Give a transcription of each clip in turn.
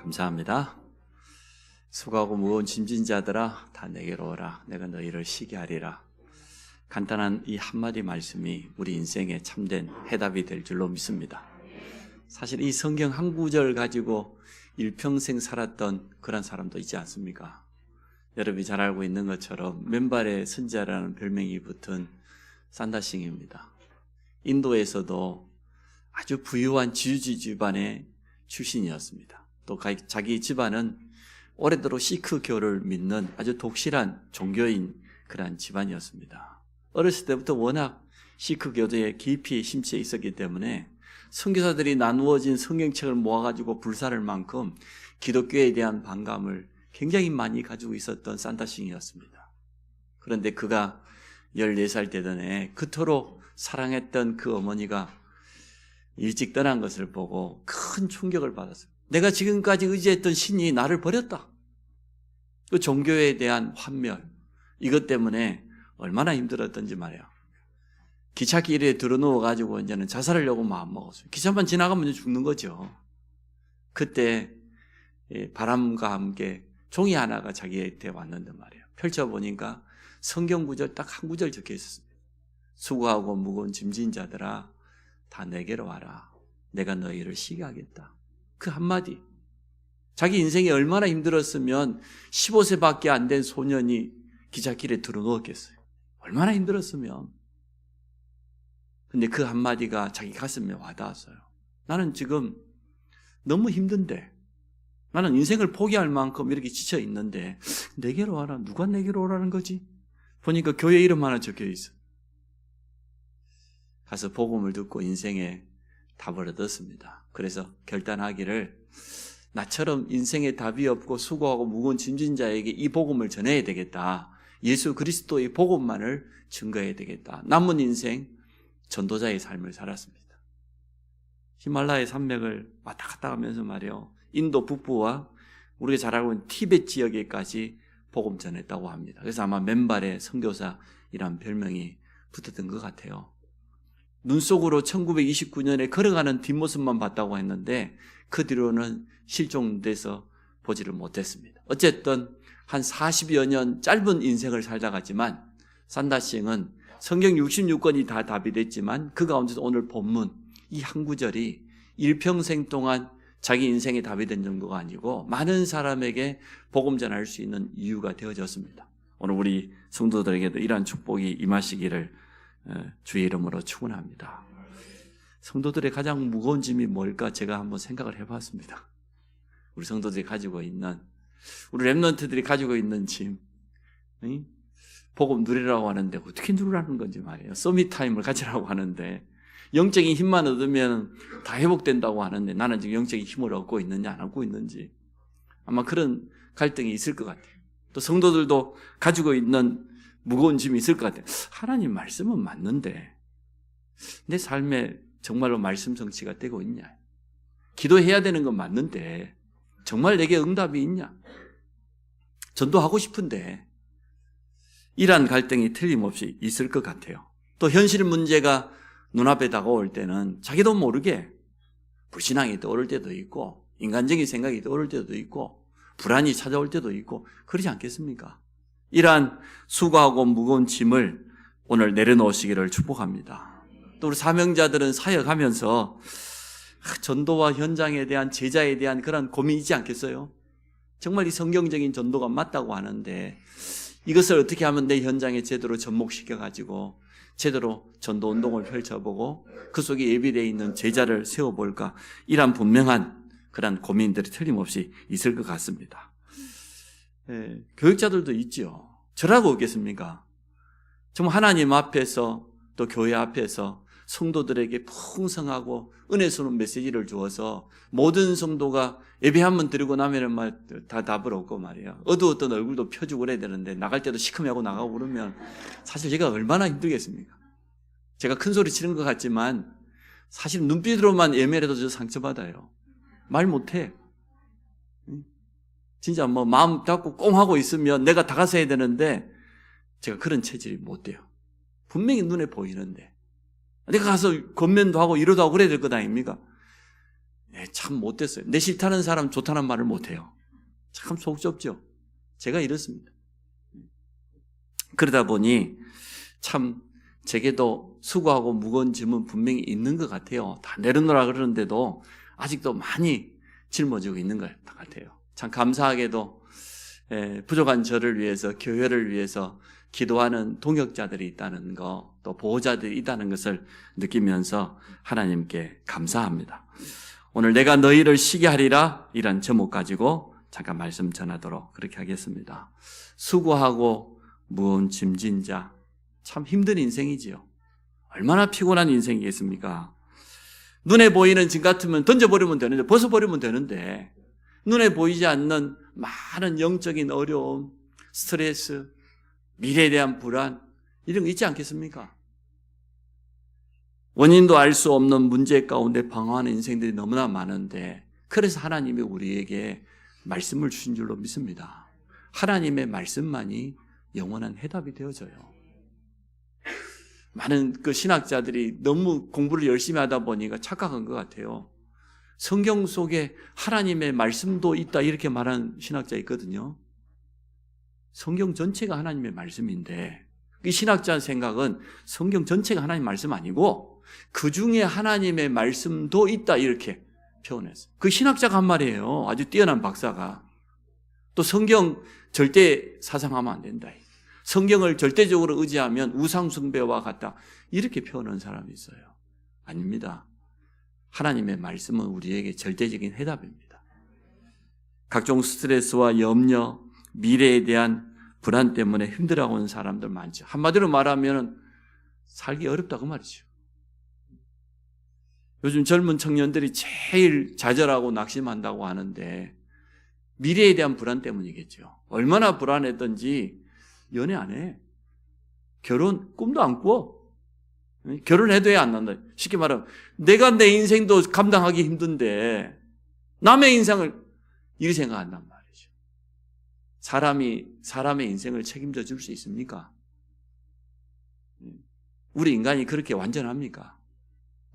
감사합니다. 수고하고 무거운 짐진 자들아 다 내게로 오라. 내가 너희를 쉬게 하리라. 간단한 이 한마디 말씀이 우리 인생에 참된 해답이 될 줄로 믿습니다. 사실 이 성경 한 구절 가지고 일평생 살았던 그런 사람도 있지 않습니까? 여러분이 잘 알고 있는 것처럼 맨발의 선지자라는 별명이 붙은 산다싱입니다. 인도에서도 아주 부유한 지주지 집안의 출신이었습니다. 또 자기 집안은 오래도록 시크교를 믿는 아주 독실한 종교인 그러한 집안이었습니다. 어렸을 때부터 워낙 시크교도에 깊이 심취해 있었기 때문에 선교사들이 나누어진 성경책을 모아가지고 불사를 만큼 기독교에 대한 반감을 굉장히 많이 가지고 있었던 산다싱이었습니다. 그런데 그가 14살 되던 해 그토록 사랑했던 그 어머니가 일찍 떠난 것을 보고 큰 충격을 받았어요. 내가 지금까지 의지했던 신이 나를 버렸다. 그 종교에 대한 환멸, 이것 때문에 얼마나 힘들었던지 말이야. 기찻길에 들어누워가지고 이제는 자살하려고 마음먹었어요. 기차만 지나가면 죽는 거죠. 그때 바람과 함께 종이 하나가 자기한테 왔는데 말이에요. 펼쳐보니까 성경 구절 딱 한 구절 적혀 있었습니다. 수고하고 무거운 짐진 자들아 다 내게로 와라. 내가 너희를 쉬게 하겠다. 그 한마디. 자기 인생이 얼마나 힘들었으면 15세밖에 안 된 소년이 기찻길에 들어누웠겠어요. 얼마나 힘들었으면. 근데 그 한마디가 자기 가슴에 와닿았어요. 나는 지금 너무 힘든데, 나는 인생을 포기할 만큼 이렇게 지쳐 있는데 내게로 와라. 누가 내게로 오라는 거지? 보니까 교회 이름 하나 적혀 있어. 가서 복음을 듣고 인생에 답을 얻었습니다. 그래서 결단하기를 나처럼 인생에 답이 없고 수고하고 무거운 짐진 자에게 이 복음을 전해야 되겠다. 예수 그리스도의 복음만을 증거해야 되겠다. 남은 인생 전도자의 삶을 살았습니다. 히말라야 산맥을 왔다 갔다 하면서 말이요. 인도 북부와 우리가 잘 알고 있는 티벳 지역에까지 복음 전했다고 합니다. 그래서 아마 맨발의 선교사이란 별명이 붙었던 것 같아요. 눈 속으로 1929년에 걸어가는 뒷모습만 봤다고 했는데 그 뒤로는 실종돼서 보지를 못했습니다. 어쨌든 한 40여 년 짧은 인생을 살다가지만 산다싱은 성경 66권이 다 답이 됐지만 그 가운데서 오늘 본문 이 한 구절이 일평생 동안 자기 인생에 답이 된 정도가 아니고 많은 사람에게 복음 전할 수 있는 이유가 되어졌습니다. 오늘 우리 성도들에게도 이러한 축복이 임하시기를 주의 이름으로 축원합니다. 성도들의 가장 무거운 짐이 뭘까 제가 한번 생각을 해봤습니다. 우리 성도들이 가지고 있는, 우리 랩런트들이 가지고 있는 짐, 복음 누리라고 하는데 어떻게 누리라는 건지 말이에요. 서밋 타임을 가지라고 하는데 영적인 힘만 얻으면 다 회복된다고 하는데 나는 지금 영적인 힘을 얻고 있느냐 안 얻고 있는지 아마 그런 갈등이 있을 것 같아요. 또 성도들도 가지고 있는 무거운 짐이 있을 것 같아요. 하나님 말씀은 맞는데 내 삶에 정말로 말씀 성취가 되고 있냐? 기도해야 되는 건 맞는데 정말 내게 응답이 있냐? 전도하고 싶은데 이러한 갈등이 틀림없이 있을 것 같아요. 또 현실 문제가 눈앞에 다가올 때는 자기도 모르게 불신앙이 떠오를 때도 있고 인간적인 생각이 떠오를 때도 있고 불안이 찾아올 때도 있고 그러지 않겠습니까? 이러한 수고하고 무거운 짐을 오늘 내려놓으시기를 축복합니다. 또 우리 사명자들은 사역하면서 전도와 현장에 대한 제자에 대한 그런 고민이 있지 않겠어요? 정말 이 성경적인 전도가 맞다고 하는데 이것을 어떻게 하면 내 현장에 제대로 접목시켜가지고 제대로 전도운동을 펼쳐보고 그 속에 예비되어 있는 제자를 세워볼까? 이러한 분명한 그런 고민들이 틀림없이 있을 것 같습니다. 교육자들도 있죠. 저라고 없겠습니까? 정말 하나님 앞에서 또 교회 앞에서 성도들에게 풍성하고 은혜스러운 메시지를 주어서 모든 성도가 예배 한번 드리고 나면은 다 답을 얻고 말이에요. 어두웠던 얼굴도 펴주고 그래야 되는데 나갈 때도 시커매하고 나가고 그러면 사실 제가 얼마나 힘들겠습니까? 제가 큰 소리 치는 것 같지만 사실 눈빛으로만 예매해도 저 상처받아요. 말 못해. 진짜 뭐 마음 닫고 꽁 하고 있으면 내가 다가서 해야 되는데 제가 그런 체질이 못 돼요. 분명히 눈에 보이는데 내가 가서 권면도 하고 이러도 하고 그래야 될 것 아닙니까? 참 못됐어요. 내 싫다는 사람 좋다는 말을 못해요. 참 속 좁죠. 제가 이렇습니다. 그러다 보니 참 제게도 수고하고 무거운 짐은 분명히 있는 것 같아요. 다 내려놓으라 그러는데도 아직도 많이 짊어지고 있는 것 같아요. 참 감사하게도 부족한 저를 위해서, 교회를 위해서 기도하는 동역자들이 있다는 거, 또 보호자들이 있다는 것을 느끼면서 하나님께 감사합니다. 오늘 내가 너희를 쉬게 하리라, 이런 제목 가지고 잠깐 말씀 전하도록 그렇게 하겠습니다. 수고하고 무거운 짐진 자, 참 힘든 인생이지요. 얼마나 피곤한 인생이겠습니까? 눈에 보이는 짐 같으면 던져버리면 되는데, 벗어버리면 되는데, 눈에 보이지 않는 많은 영적인 어려움, 스트레스, 미래에 대한 불안, 이런 거 있지 않겠습니까? 원인도 알 수 없는 문제 가운데 방황하는 인생들이 너무나 많은데, 그래서 하나님이 우리에게 말씀을 주신 줄로 믿습니다. 하나님의 말씀만이 영원한 해답이 되어져요. 많은 그 신학자들이 너무 공부를 열심히 하다 보니까 착각한 것 같아요. 성경 속에 하나님의 말씀도 있다, 이렇게 말하는 신학자 있거든요. 성경 전체가 하나님의 말씀인데, 이 신학자 생각은 성경 전체가 하나님의 말씀 아니고 그 중에 하나님의 말씀도 있다, 이렇게 표현했어요. 그 신학자가 한 말이에요. 아주 뛰어난 박사가. 또 성경 절대 사상하면 안 된다. 성경을 절대적으로 의지하면 우상숭배와 같다, 이렇게 표현하는 사람이 있어요. 아닙니다. 하나님의 말씀은 우리에게 절대적인 해답입니다. 각종 스트레스와 염려, 미래에 대한 불안 때문에 힘들어하는 사람들 많죠. 한마디로 말하면 살기 어렵다, 그 말이죠. 요즘 젊은 청년들이 제일 좌절하고 낙심한다고 하는데 미래에 대한 불안 때문이겠죠. 얼마나 불안했던지 연애 안 해. 결혼 꿈도 안 꿔. 결혼해도 안 난다. 쉽게 말하면 내가 내 인생도 감당하기 힘든데 남의 인생을 이렇게 생각한단 말이죠. 사람의 인생을 책임져 줄 수 있습니까? 우리 인간이 그렇게 완전합니까?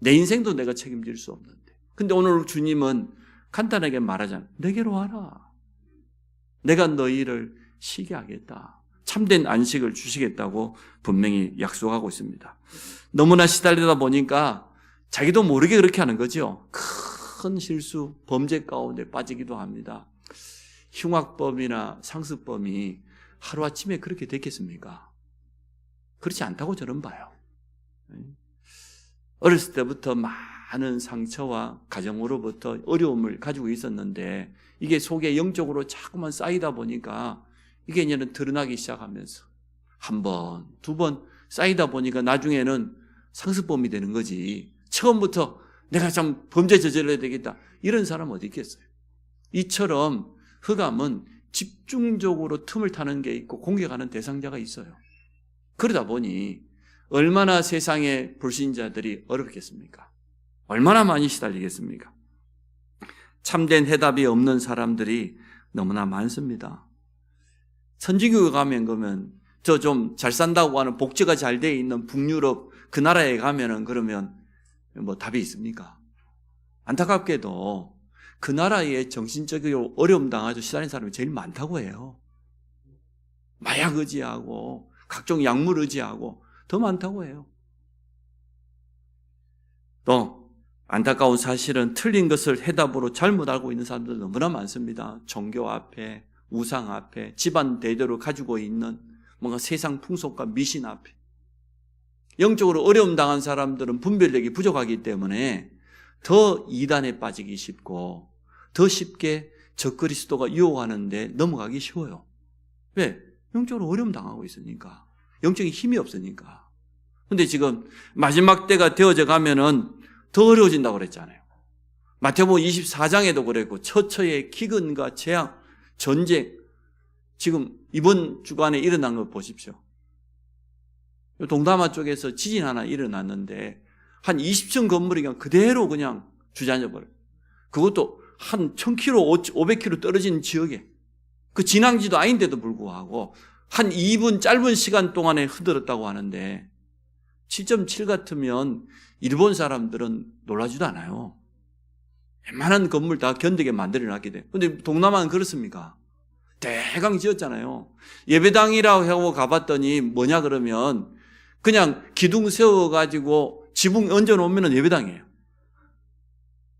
내 인생도 내가 책임질 수 없는데. 근데 오늘 주님은 간단하게 말하잖아요. 내게로 와라. 내가 너희를 쉬게 하겠다. 참된 안식을 주시겠다고 분명히 약속하고 있습니다. 너무나 시달리다 보니까 자기도 모르게 그렇게 하는 거죠. 큰 실수, 범죄 가운데 빠지기도 합니다. 흉악범이나 상습범이 하루아침에 그렇게 됐겠습니까? 그렇지 않다고 저는 봐요. 어렸을 때부터 많은 상처와 가정으로부터 어려움을 가지고 있었는데 이게 속에 영적으로 자꾸만 쌓이다 보니까 이게 이제는 드러나기 시작하면서 한 번, 두 번 쌓이다 보니까 나중에는 상습범이 되는 거지. 처음부터 내가 참 범죄 저질러야 되겠다, 이런 사람 어디 있겠어요? 이처럼 흑암은 집중적으로 틈을 타는 게 있고 공격하는 대상자가 있어요. 그러다 보니 얼마나 세상의 불신자들이 어렵겠습니까? 얼마나 많이 시달리겠습니까? 참된 해답이 없는 사람들이 너무나 많습니다. 선진국에 가면 저 좀 잘 산다고 하는 복지가 잘 돼 있는 북유럽 그 나라에 가면은 그러면 뭐 답이 있습니까? 안타깝게도 그 나라에 정신적으로 어려움 당하고 시달리는 사람이 제일 많다고 해요. 마약 의지하고 각종 약물 의지하고 더 많다고 해요. 또 안타까운 사실은 틀린 것을 해답으로 잘못 알고 있는 사람들 너무나 많습니다. 종교 앞에, 우상 앞에, 집안 대대로 가지고 있는 뭔가 세상 풍속과 미신 앞에. 영적으로 어려움 당한 사람들은 분별력이 부족하기 때문에 더 이단에 빠지기 쉽고 더 쉽게 적그리스도가 유혹하는데 넘어가기 쉬워요. 왜? 영적으로 어려움 당하고 있으니까. 영적인 힘이 없으니까. 근데 지금 마지막 때가 되어져 가면은 더 어려워진다고 그랬잖아요. 마태복음 24장에도 그랬고 처처의 기근과 재앙, 전쟁, 지금 이번 주간에 일어난 거 보십시오. 동남아 쪽에서 지진 하나 일어났는데 한 20층 건물이 그냥 그대로 그냥 주저앉아 버려요. 그것도 한 1000km, 500km 떨어진 지역에, 그 진앙지도 아닌데도 불구하고 한 2분 짧은 시간 동안에 흔들었다고 하는데 7.7 같으면 일본 사람들은 놀라지도 않아요. 웬만한 건물 다 견디게 만들어놨게 돼요. 근데 동남아는 그렇습니까? 대강 지었잖아요. 예배당이라고 하고 가봤더니 뭐냐 그러면 그냥 기둥 세워가지고 지붕 얹어놓으면 예배당이에요.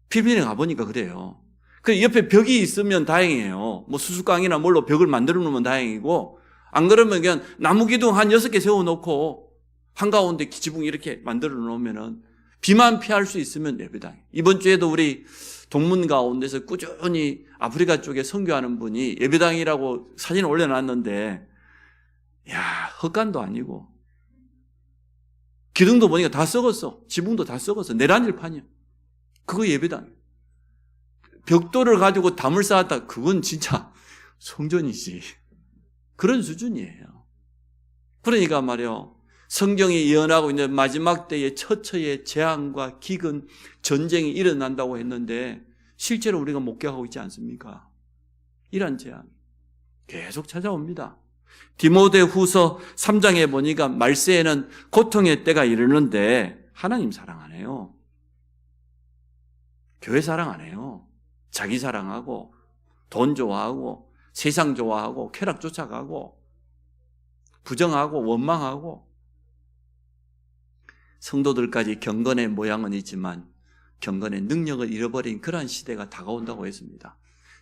필리핀에 가보니까 그래요. 그 옆에 벽이 있으면 다행이에요. 뭐 수수깡이나 뭘로 벽을 만들어 놓으면 다행이고, 안 그러면 그냥 나무 기둥 한 6개 세워놓고 한가운데 지붕 이렇게 만들어 놓으면은 비만 피할 수 있으면 예배당이에요. 이번 주에도 우리 동문 가운데서 꾸준히 아프리카 쪽에 선교하는 분이 예배당이라고 사진 올려놨는데, 야, 헛간도 아니고 기둥도 보니까 다 썩었어. 지붕도 다 썩었어. 내란일판이야. 그거 예배당이에요. 벽돌을 가지고 담을 쌓았다. 그건 진짜 성전이지. 그런 수준이에요. 그러니까 말이요, 성경이 예언하고 있는 마지막 때에 처처의 재앙과 기근, 전쟁이 일어난다고 했는데 실제로 우리가 목격하고 있지 않습니까? 이런 재앙이 계속 찾아옵니다. 디모데후서 3장에 보니까 말세에는 고통의 때가 이르는데 하나님 사랑 안 해요. 교회 사랑 안 해요. 자기 사랑하고 돈 좋아하고 세상 좋아하고 쾌락 쫓아가고 부정하고 원망하고, 성도들까지 경건의 모양은 있지만 경건의 능력을 잃어버린 그러한 시대가 다가온다고 했습니다.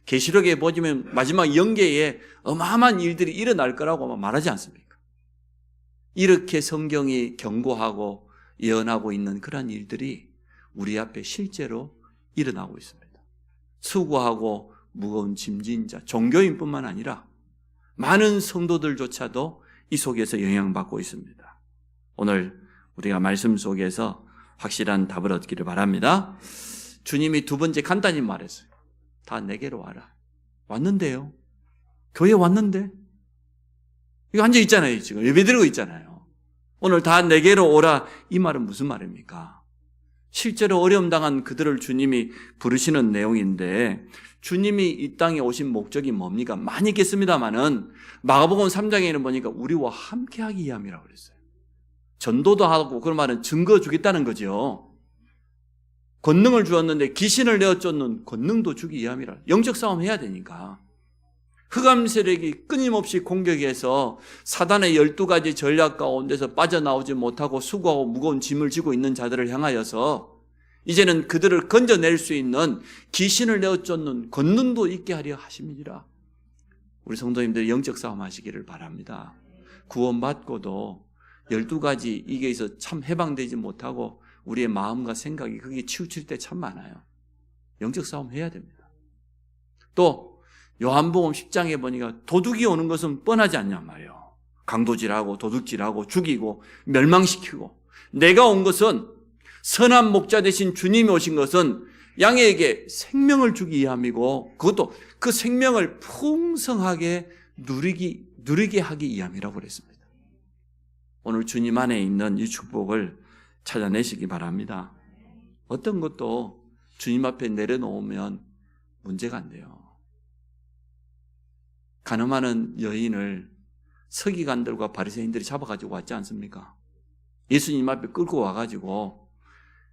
계시록에 보시면 마지막 영계에 어마어마한 일들이 일어날 거라고 말하지 않습니까? 이렇게 성경이 경고하고 예언하고 있는 그러한 일들이 우리 앞에 실제로 일어나고 있습니다. 수고하고 무거운 짐진 자, 종교인뿐만 아니라 많은 성도들조차도 이 속에서 영향받고 있습니다. 오늘 우리가 말씀 속에서 확실한 답을 얻기를 바랍니다. 주님이 두 번째 간단히 말했어요. 다 내게로 와라. 왔는데요. 교회 왔는데. 이거 앉아 있잖아요. 지금 예배 드리고 있잖아요. 오늘 다 내게로 오라. 이 말은 무슨 말입니까? 실제로 어려움 당한 그들을 주님이 부르시는 내용인데, 주님이 이 땅에 오신 목적이 뭡니까? 많이 있겠습니다만은 마가복음 3장에는 보니까 우리와 함께하기 위함이라고 그랬어요. 전도도 하고, 그런 말은 증거 주겠다는 거죠. 권능을 주었는데 귀신을 내어 쫓는 권능도 주기 위함이라. 영적 싸움 해야 되니까. 흑암 세력이 끊임없이 공격해서 사단의 12가지 전략 가운데서 빠져나오지 못하고 수고하고 무거운 짐을 지고 있는 자들을 향하여서 이제는 그들을 건져낼 수 있는 귀신을 내어 쫓는 권능도 있게 하려 하심이니라. 우리 성도님들 영적 싸움 하시기를 바랍니다. 구원받고도 12가지 이게서 참 해방되지 못하고 우리의 마음과 생각이 그게 치우칠 때 참 많아요. 영적 싸움 해야 됩니다. 또 요한복음 10장에 보니까 도둑이 오는 것은 뻔하지 않냔 말이에요. 강도질하고 도둑질하고 죽이고 멸망시키고, 내가 온 것은 선한 목자 되신 주님이 오신 것은 양에게 생명을 주기 위함이고, 그것도 그 생명을 풍성하게 누리게 하기 위함이라고 그랬습니다. 오늘 주님 안에 있는 이 축복을 찾아내시기 바랍니다. 어떤 것도 주님 앞에 내려놓으면 문제가 안 돼요. 가늠하는 여인을 서기관들과 바리새인들이 잡아가지고 왔지 않습니까? 예수님 앞에 끌고 와가지고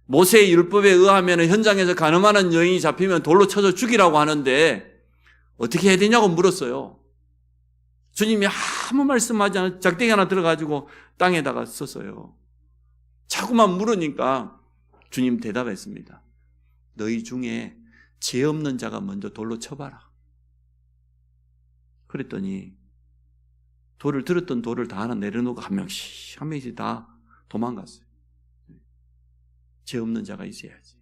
모세의 율법에 의하면 현장에서 가늠하는 여인이 잡히면 돌로 쳐서 죽이라고 하는데 어떻게 해야 되냐고 물었어요. 주님이 아무 말씀하지 않아 작대기 하나 들어가지고 땅에다가 썼어요. 자꾸만 물으니까 주님 대답했습니다. 너희 중에 죄 없는 자가 먼저 돌로 쳐봐라. 그랬더니 돌을 들었던 돌을 다 하나 내려놓고 한 명씩 다 도망갔어요. 죄 없는 자가 있어야지.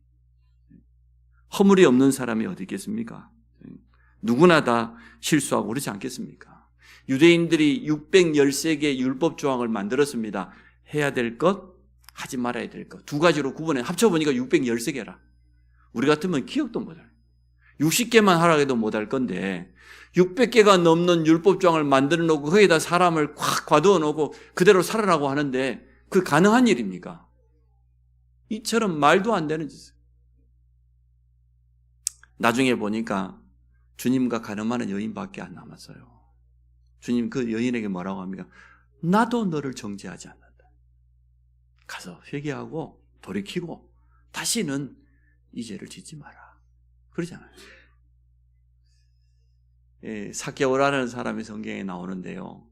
허물이 없는 사람이 어디 있겠습니까? 누구나 다 실수하고 그렇지 않겠습니까? 유대인들이 613개의 율법 조항을 만들었습니다. 해야 될 것, 하지 말아야 될 것. 두 가지로 구분해. 합쳐보니까 613개라. 우리 같으면 기억도 못할. 60개만 하라 해도 못할 건데 600개가 넘는 율법 조항을 만들어 놓고 거기다 사람을 콱 과두어 놓고 그대로 살아라고 하는데 그 가능한 일입니까? 이처럼 말도 안 되는 짓을. 나중에 보니까 주님과 가늠하는 여인밖에 안 남았어요. 주님 그 여인에게 뭐라고 합니까? 나도 너를 정죄하지 않는다. 가서 회개하고 돌이키고 다시는 이 죄를 짓지 마라. 그러잖아요. 사개오라는 사람이 성경에 나오는데요.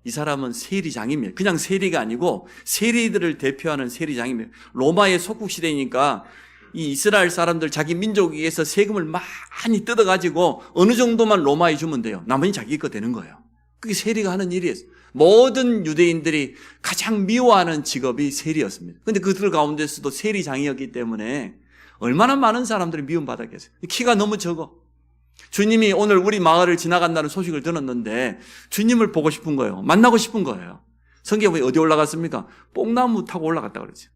이 사람은 세리장입니다. 그냥 세리가 아니고 세리들을 대표하는 세리장입니다. 로마의 속국시대니까 이 이스라엘 사람들 자기 민족에 의해서 세금을 많이 뜯어가지고 어느 정도만 로마에 주면 돼요. 나머지 자기 거 되는 거예요. 그게 세리가 하는 일이었어요. 모든 유대인들이 가장 미워하는 직업이 세리였습니다. 그런데 그들 가운데서도 세리장이었기 때문에 얼마나 많은 사람들이 미움받았겠어요. 키가 너무 적어. 주님이 오늘 우리 마을을 지나간다는 소식을 들었는데 주님을 보고 싶은 거예요. 만나고 싶은 거예요. 성경에 어디 올라갔습니까? 뽕나무 타고 올라갔다 그러죠.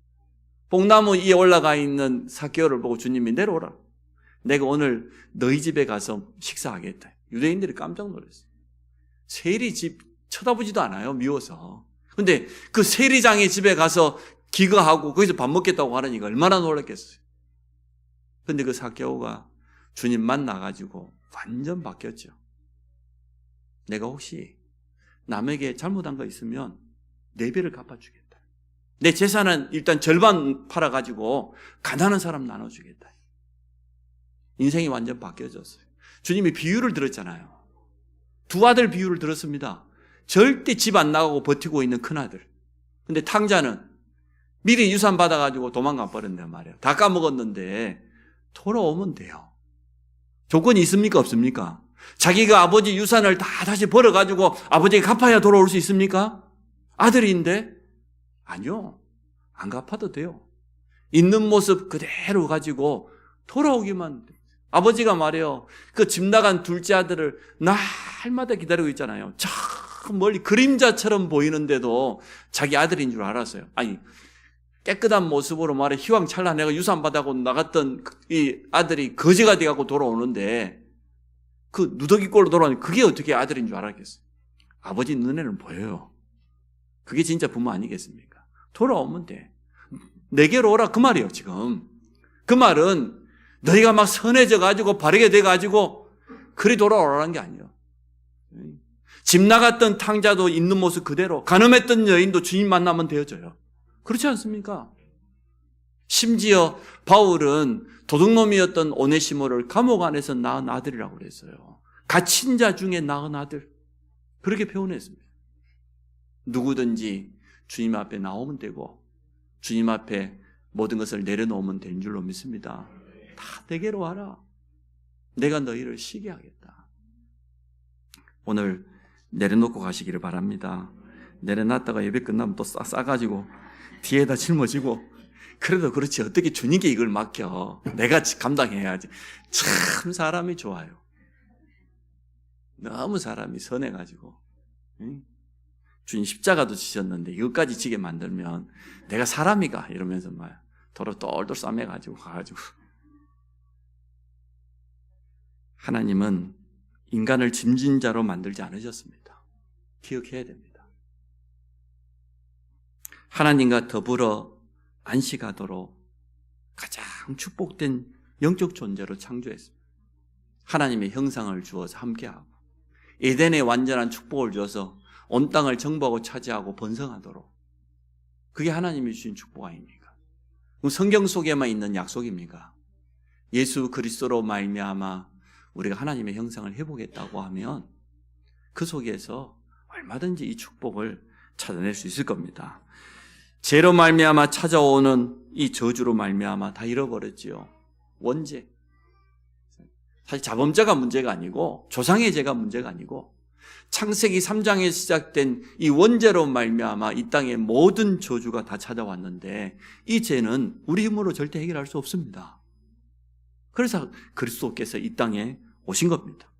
뽕나무 위에 올라가 있는 사개오를 보고 주님이 내려오라. 내가 오늘 너희 집에 가서 식사하겠다. 유대인들이 깜짝 놀랐어요. 세리 집 쳐다보지도 않아요. 미워서. 근데 그 세리장의 집에 가서 기거하고 거기서 밥 먹겠다고 하니까 얼마나 놀랐겠어요. 근데 그 사개오가 주님 만나가지고 완전 바뀌었죠. 내가 혹시 남에게 잘못한 거 있으면 내 배를 갚아주겠다. 내 재산은 일단 절반 팔아가지고 가난한 사람 나눠주겠다. 인생이 완전 바뀌어졌어요. 주님이 비유를 들었잖아요. 두 아들 비유를 들었습니다. 절대 집 안 나가고 버티고 있는 큰아들. 근데 탕자는 미리 유산 받아가지고 도망가 버렸단 말이에요. 다 까먹었는데 돌아오면 돼요. 조건이 있습니까? 없습니까? 자기가 아버지 유산을 다 다시 벌어가지고 아버지에게 갚아야 돌아올 수 있습니까? 아들인데? 아니요. 안 갚아도 돼요. 있는 모습 그대로 가지고 돌아오기만 돼요. 아버지가 말해요. 그 집 나간 둘째 아들을 날마다 기다리고 있잖아요. 저 멀리 그림자처럼 보이는데도 자기 아들인 줄 알았어요. 아니, 깨끗한 모습으로 말해 희왕찬란해가 유산 받아고 나갔던 이 아들이 거지가 돼갖고 돌아오는데 그 누더기꼴로 돌아오는 그게 어떻게 아들인 줄 알았겠어요? 아버지 눈에는 보여요. 그게 진짜 부모 아니겠습니까? 돌아오면 돼. 내게로 오라 그 말이에요 지금. 그 말은 너희가 막 선해져 가지고 바르게 돼 가지고 그리 돌아오라는 게 아니에요. 집 나갔던 탕자도 있는 모습 그대로, 간음했던 여인도 주님 만나면 되어져요. 그렇지 않습니까? 심지어 바울은 도둑놈이었던 오네시모를 감옥 안에서 낳은 아들이라고 그랬어요. 갇힌 자 중에 낳은 아들. 그렇게 표현했습니다. 누구든지 주님 앞에 나오면 되고 주님 앞에 모든 것을 내려놓으면 되는 줄로 믿습니다. 다 내게로 와라. 내가 너희를 쉬게 하겠다. 오늘 내려놓고 가시기를 바랍니다. 내려놨다가 예배 끝나면 또 싸가지고 뒤에다 짊어지고 그래도 그렇지 어떻게 주님께 이걸 맡겨. 내가 감당해야지. 참 사람이 좋아요. 너무 사람이 선해가지고 주님 십자가도 지셨는데 이것까지 지게 만들면 내가 사람이가 이러면서 막 도로 똘똘 싸매가지고 가가지고. 하나님은 인간을 짐진자로 만들지 않으셨습니다. 기억해야 됩니다. 하나님과 더불어 안식하도록 가장 축복된 영적 존재로 창조했습니다. 하나님의 형상을 주어서 함께하고 에덴의 완전한 축복을 주어서 온 땅을 정복하고 차지하고 번성하도록. 그게 하나님이 주신 축복 아닙니까? 그럼 성경 속에만 있는 약속입니까? 예수 그리스도로 말미암아 우리가 하나님의 형상을 해보겠다고 하면 그 속에서 얼마든지 이 축복을 찾아낼 수 있을 겁니다. 죄로 말미암아 찾아오는 이 저주로 말미암아 다 잃어버렸지요. 원죄. 사실 자범죄가 문제가 아니고 조상의 죄가 문제가 아니고 창세기 3장에 시작된 이 원죄로 말미암아 이 땅의 모든 저주가 다 찾아왔는데 이 죄는 우리 힘으로 절대 해결할 수 없습니다. 그래서 그리스도께서 이 땅에 오신 겁니다.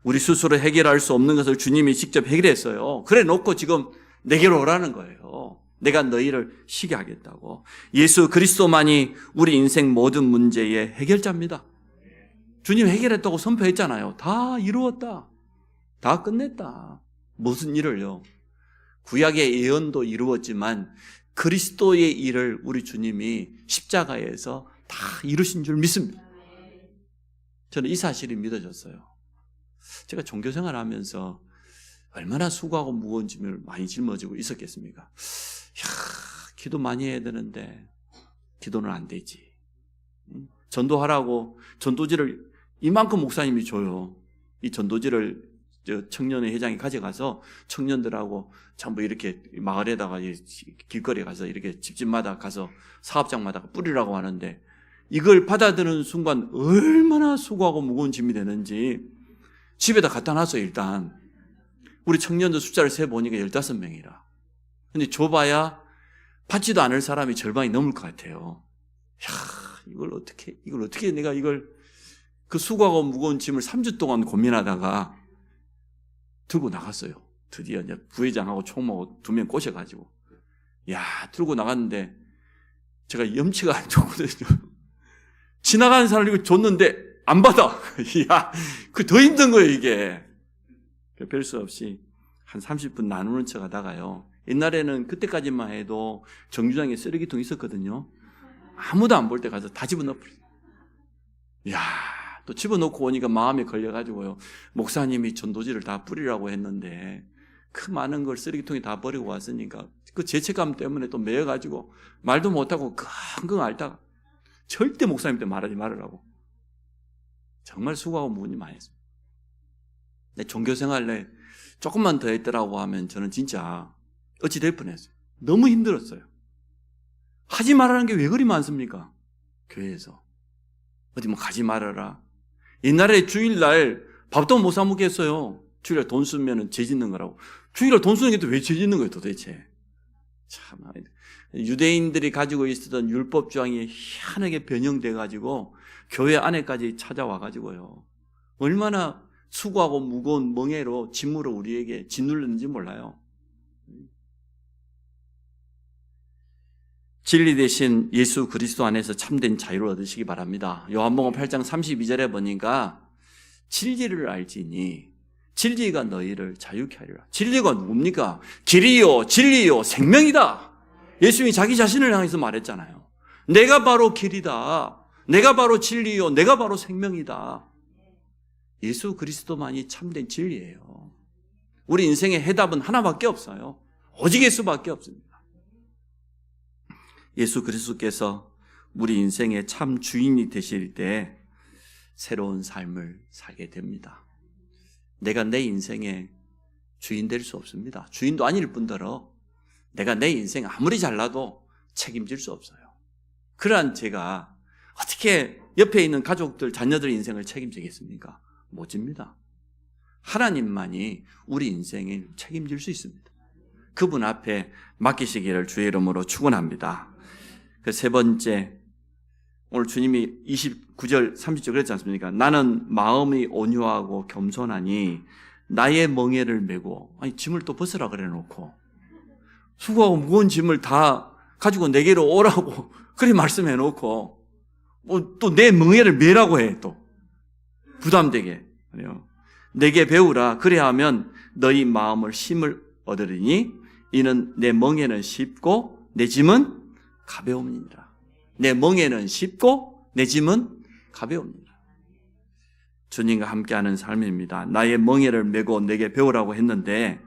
우리 스스로 해결할 수 없는 것을 주님이 직접 해결했어요. 그래 놓고 지금 내게로 오라는 거예요. 내가 너희를 쉬게 하겠다고. 예수 그리스도만이 우리 인생 모든 문제의 해결자입니다. 주님 해결했다고 선포했잖아요. 다 이루었다. 다 끝냈다. 무슨 일을요? 구약의 예언도 이루었지만 그리스도의 일을 우리 주님이 십자가에서 다 이루신 줄 믿습니다. 저는 이 사실이 믿어졌어요. 제가 종교생활 하면서 얼마나 수고하고 무거운 짐을 많이 짊어지고 있었겠습니까? 기도 많이 해야 되는데 기도는 안 되지. 전도하라고 전도지를 이만큼 목사님이 줘요. 이 전도지를 청년회 회장이 가져가서 청년들하고 전부 이렇게 마을에다가 길거리에 가서 이렇게 집집마다 가서 사업장마다 뿌리라고 하는데, 이걸 받아들이는 순간 얼마나 수고하고 무거운 짐이 되는지 집에다 갖다 놨어요. 일단 우리 청년들 숫자를 세보니까 15명이라. 근데 줘봐야 받지도 않을 사람이 절반이 넘을 것 같아요. 이걸 어떻게 내가 그 수고하고 무거운 짐을 3주 동안 고민하다가 들고 나갔어요. 드디어 이제 부회장하고 총무하고 2명 꼬셔가지고. 들고 나갔는데 제가 염치가 안 좋거든요. 지나가는 사람 이거 줬는데 안 받아. 그 더 힘든 거예요, 이게. 별 수 없이 한 30분 나누는 척 하다가요. 옛날에는 그때까지만 해도 정류장에 쓰레기통 있었거든요. 아무도 안 볼 때 가서 다 집어넣어버려요. 또 집어넣고 오니까 마음에 걸려가지고요. 목사님이 전도지를 다 뿌리라고 했는데 그 많은 걸 쓰레기통에 다 버리고 왔으니까 그 죄책감 때문에 또 매여가지고 말도 못하고 끙끙 앓다가 절대 목사님한테 말하지 말으라고. 정말 수고하고 무언이 많이 했습니다. 종교생활에 조금만 더 했더라고 하면 저는 진짜 어찌 될 뻔했어요. 너무 힘들었어요. 하지 말라는 게 왜 그리 많습니까? 교회에서. 어디 가지 말아라. 옛날에 주일날 밥도 못 사 먹겠어요. 주일날 돈 쓰면 죄 짓는 거라고. 주일날 돈 쓰는 게 또 왜 죄 짓는 거예요, 도대체? 참, 유대인들이 가지고 있었던 율법 조항이 희한하게 변형돼가지고 교회 안에까지 찾아와가지고요. 얼마나 수고하고 무거운 멍에로 짐으로 우리에게 짓눌렀는지 몰라요. 진리 대신 예수 그리스도 안에서 참된 자유를 얻으시기 바랍니다. 요한복음 8장 32절에 보니까 진리를 알지니 진리가 너희를 자유케 하리라. 진리가 뭡니까? 길이요 진리요 생명이다. 예수님이 자기 자신을 향해서 말했잖아요. 내가 바로 길이다. 내가 바로 진리요 내가 바로 생명이다. 예수 그리스도만이 참된 진리예요. 우리 인생의 해답은 하나밖에 없어요. 오직 예수밖에 없습니다. 예수 그리스도께서 우리 인생의 참 주인이 되실 때 새로운 삶을 살게 됩니다. 내가 내 인생의 주인 될 수 없습니다. 주인도 아닐 뿐더러 내가 내 인생 아무리 잘나도 책임질 수 없어요. 그러한 제가 어떻게 옆에 있는 가족들, 자녀들 인생을 책임지겠습니까? 못 집니다. 하나님만이 우리 인생을 책임질 수 있습니다. 그분 앞에 맡기시기를 주의 이름으로 축원합니다. 그 세 번째, 오늘 주님이 29절, 30절 그랬지 않습니까? 나는 마음이 온유하고 겸손하니 나의 멍에를 메고, 짐을 또 벗으라 그래 놓고 수고하고 무거운 짐을 다 가지고 내게로 오라고 그렇게 말씀해 놓고 또 내 멍에를 메라고 해. 또 부담되게 그래요. 내게 배우라. 그래야 하면 너희 마음을 힘을 얻으리니 이는 내 멍에는 쉽고 내 짐은 가벼움이니라. 내 멍에는 쉽고 내 짐은 가벼움이니라. 주님과 함께하는 삶입니다. 나의 멍에를 메고 내게 배우라고 했는데,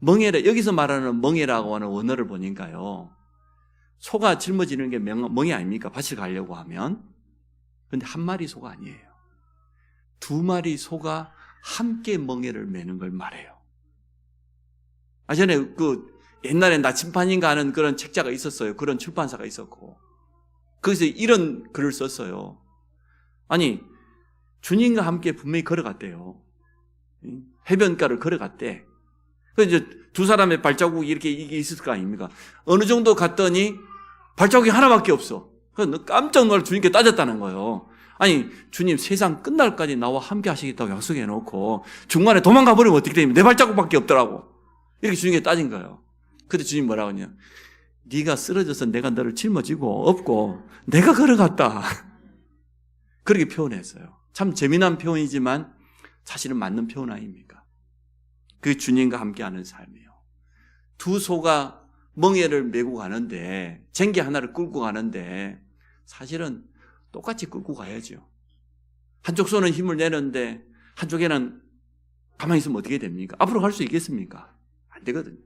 멍에를 여기서 말하는 멍에라고 하는 원어를 보니까요, 소가 짊어지는 게 멍에 아닙니까? 밭을 가려고 하면. 그런데 한 마리 소가 아니에요. 2마리 소가 함께 멍에를 메는 걸 말해요. 전에 옛날에 나침판인가 하는 그런 책자가 있었어요. 그런 출판사가 있었고. 거기서 이런 글을 썼어요. 아니, 주님과 함께 분명히 걸어갔대요. 해변가를 걸어갔대. 그래서 이제 2사람의 발자국이 이렇게 있을 거 아닙니까? 어느 정도 갔더니 발자국이 하나밖에 없어. 그래서 깜짝 놀라 주님께 따졌다는 거예요. 아니, 주님 세상 끝날까지 나와 함께 하시겠다고 약속해 놓고 중간에 도망가 버리면 어떻게 됩니까? 내 발자국밖에 없더라고. 이렇게 주님께 따진 거예요. 근데 주님 뭐라고 하냐? 네가 쓰러져서 내가 너를 짊어지고 업고 내가 걸어갔다. 그렇게 표현했어요. 참 재미난 표현이지만 사실은 맞는 표현 아닙니까? 그 주님과 함께하는 삶이에요. 2 소가 멍에를 메고 가는데, 쟁기 하나를 끌고 가는데 사실은 똑같이 끌고 가야죠. 한쪽 손은 힘을 내는데 한쪽에는 가만히 있으면 어떻게 됩니까? 앞으로 갈 수 있겠습니까? 안 되거든요.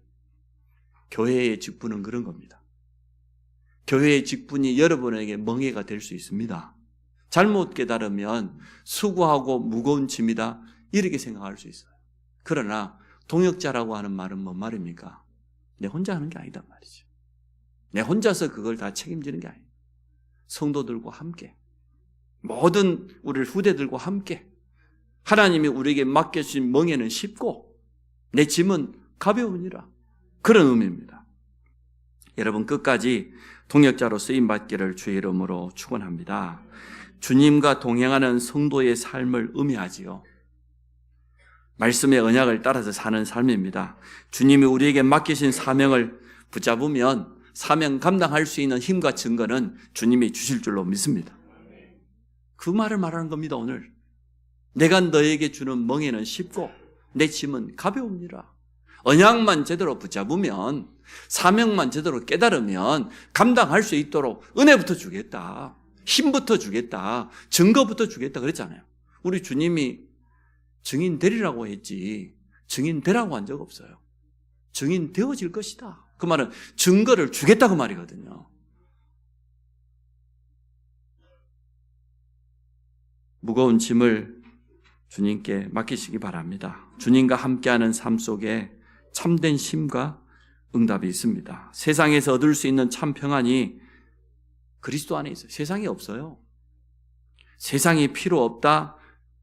교회의 직분은 그런 겁니다. 교회의 직분이 여러분에게 멍에가 될 수 있습니다. 잘못 깨달으면 수고하고 무거운 짐이다 이렇게 생각할 수 있어요. 그러나 동역자라고 하는 말은 뭔 말입니까? 내 혼자 하는 게 아니단 말이죠. 내 혼자서 그걸 다 책임지는 게 아니에요. 성도들과 함께, 모든 우리 후대들과 함께 하나님이 우리에게 맡겨주신 멍에는 쉽고 내 짐은 가벼우니라. 그런 의미입니다. 여러분 끝까지 동역자로 쓰임받기를 주의 이름으로 축원합니다. 주님과 동행하는 성도의 삶을 의미하지요. 말씀의 언약을 따라서 사는 삶입니다. 주님이 우리에게 맡기신 사명을 붙잡으면 사명 감당할 수 있는 힘과 증거는 주님이 주실 줄로 믿습니다. 그 말을 말하는 겁니다. 오늘 내가 너에게 주는 멍에는 쉽고 내 짐은 가벼우니라. 언약만 제대로 붙잡으면, 사명만 제대로 깨달으면 감당할 수 있도록 은혜부터 주겠다, 힘부터 주겠다, 증거부터 주겠다 그랬잖아요. 우리 주님이 증인 되리라고 했지 증인 되라고 한 적 없어요. 증인 되어질 것이다. 그 말은 증거를 주겠다 그 말이거든요. 무거운 짐을 주님께 맡기시기 바랍니다. 주님과 함께하는 삶 속에 참된 쉼과 응답이 있습니다. 세상에서 얻을 수 있는 참 평안이 그리스도 안에 있어요. 세상에 없어요. 세상이 필요 없다,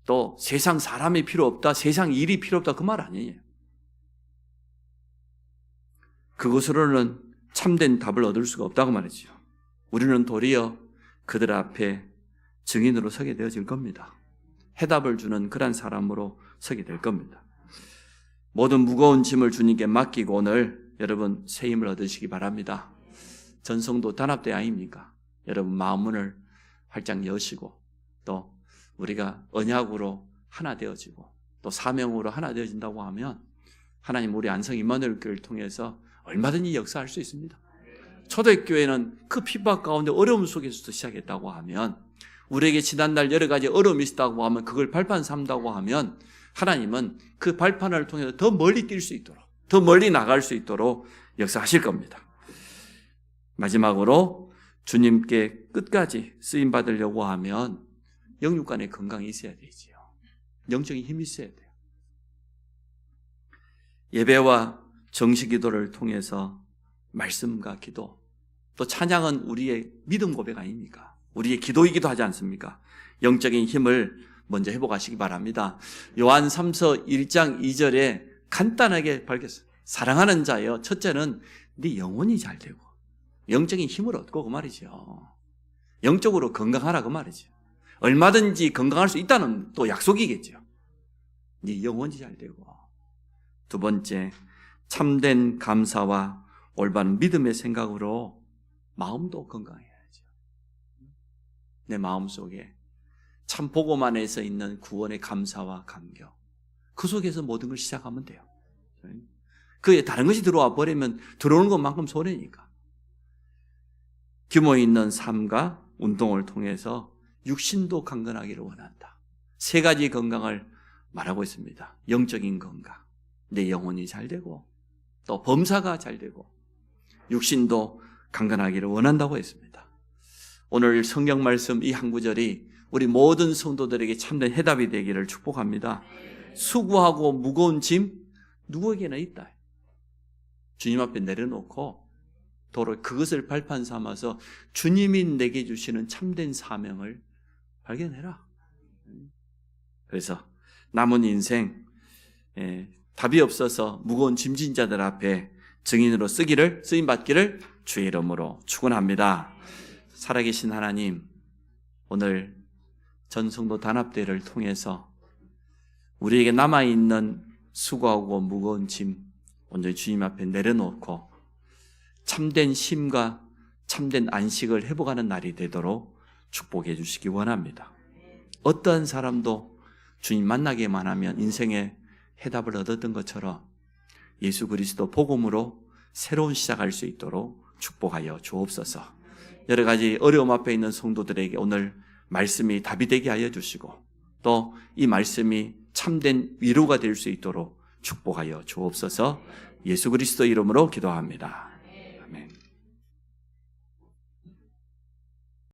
또 세상 사람이 필요 없다, 세상 일이 필요 없다 그 말 아니에요. 그것으로는 참된 답을 얻을 수가 없다고 말이죠. 우리는 도리어 그들 앞에 증인으로 서게 되어질 겁니다. 해답을 주는 그런 사람으로 서게 될 겁니다. 모든 무거운 짐을 주님께 맡기고 오늘 여러분 새 힘을 얻으시기 바랍니다. 전성도 단합대 아닙니까? 여러분 마음문을 활짝 여시고 또 우리가 언약으로 하나 되어지고 또 사명으로 하나 되어진다고 하면 하나님 우리 안성 임마누엘 교회를 통해서 얼마든지 역사할 수 있습니다. 초대교회는 그 핍박 가운데 어려움 속에서도 시작했다고 하면, 우리에게 지난날 여러 가지 어려움이 있었다고 하면, 그걸 발판 삼다고 하면 하나님은 그 발판을 통해서 더 멀리 뛸 수 있도록, 더 멀리 나갈 수 있도록 역사하실 겁니다. 마지막으로 주님께 끝까지 쓰임받으려고 하면 영육 간의 건강이 있어야 되지요. 영적인 힘이 있어야 돼요. 예배와 정식기도를 통해서 말씀과 기도, 또 찬양은 우리의 믿음 고백 아닙니까? 우리의 기도이기도 하지 않습니까? 영적인 힘을 먼저 회복하시기 바랍니다. 요한 3서 1장 2절에 간단하게 밝혔어요. 사랑하는 자여, 첫째는 네 영혼이 잘 되고 영적인 힘을 얻고 그 말이죠. 영적으로 건강하라 그 말이죠. 얼마든지 건강할 수 있다는 또 약속이겠죠. 네 영혼이 잘 되고, 두 번째 참된 감사와 올바른 믿음의 생각으로 마음도 건강해야죠. 내 마음속에 참 복음 안에서 있는 구원의 감사와 감격, 그 속에서 모든 걸 시작하면 돼요. 그에 다른 것이 들어와 버리면 들어오는 것만큼 손해니까. 규모 있는 삶과 운동을 통해서 육신도 강건하기를 원한다. 세 가지 건강을 말하고 있습니다. 영적인 건강, 내 영혼이 잘 되고 또 범사가 잘 되고 육신도 강건하기를 원한다고 했습니다. 오늘 성경 말씀 이 한 구절이 우리 모든 성도들에게 참된 해답이 되기를 축복합니다. 수고하고 무거운 짐 누구에게나 있다. 주님 앞에 내려놓고 도로 그것을 발판 삼아서 주님이 내게 주시는 참된 사명을 발견해라. 그래서 남은 인생 답이 없어서 무거운 짐진 자들 앞에 증인으로 쓰임받기를 주의 이름으로 축원합니다. 살아계신 하나님, 오늘 전성도 단합대를 통해서 우리에게 남아있는 수고하고 무거운 짐 온전히 주님 앞에 내려놓고 참된 쉼과 참된 안식을 회복하는 날이 되도록 축복해 주시기 원합니다. 어떠한 사람도 주님 만나기만 하면 인생의 해답을 얻었던 것처럼 예수 그리스도 복음으로 새로운 시작할 수 있도록 축복하여 주옵소서. 여러 가지 어려움 앞에 있는 성도들에게 오늘 말씀이 답이 되게 하여 주시고 또 이 말씀이 참된 위로가 될 수 있도록 축복하여 주옵소서. 예수 그리스도 이름으로 기도합니다.